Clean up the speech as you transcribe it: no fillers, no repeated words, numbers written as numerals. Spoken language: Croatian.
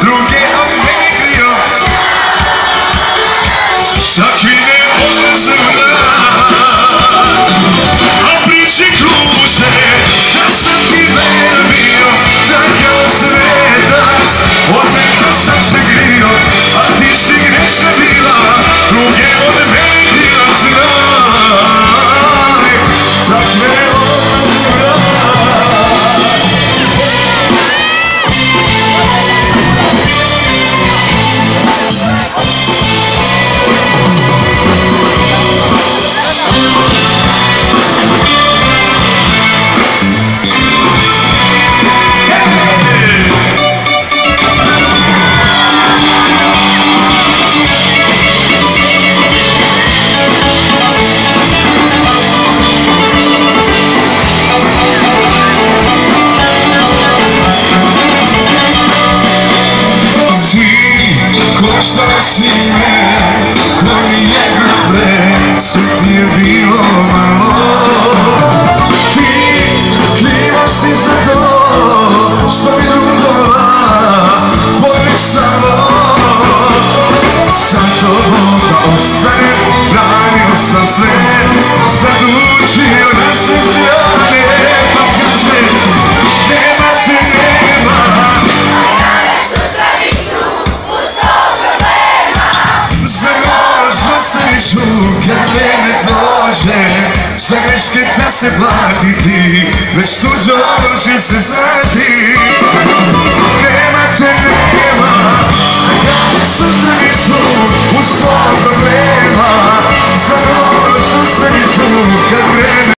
druge od mene krio. Takvi ne odlaze u dan, a priče kruže da sam ti verovio, da kao svetac od mene sam se grio, a ti si grešna bila, druge od mene krila. Znaj, takve ne odlaze u dan. Koštala si me, ko nijedna pre, sve ti je bilo malo. Ti kriva si za to, što mi drugova popisalo. Sam tobom da ostanem, branio sam sve, zadučio na sve strane, pa kaže, nema te nema. Kad vreme dođe, za greške da se platiti, već tuđo će se zvati. Nema te nema, a ja ne sutra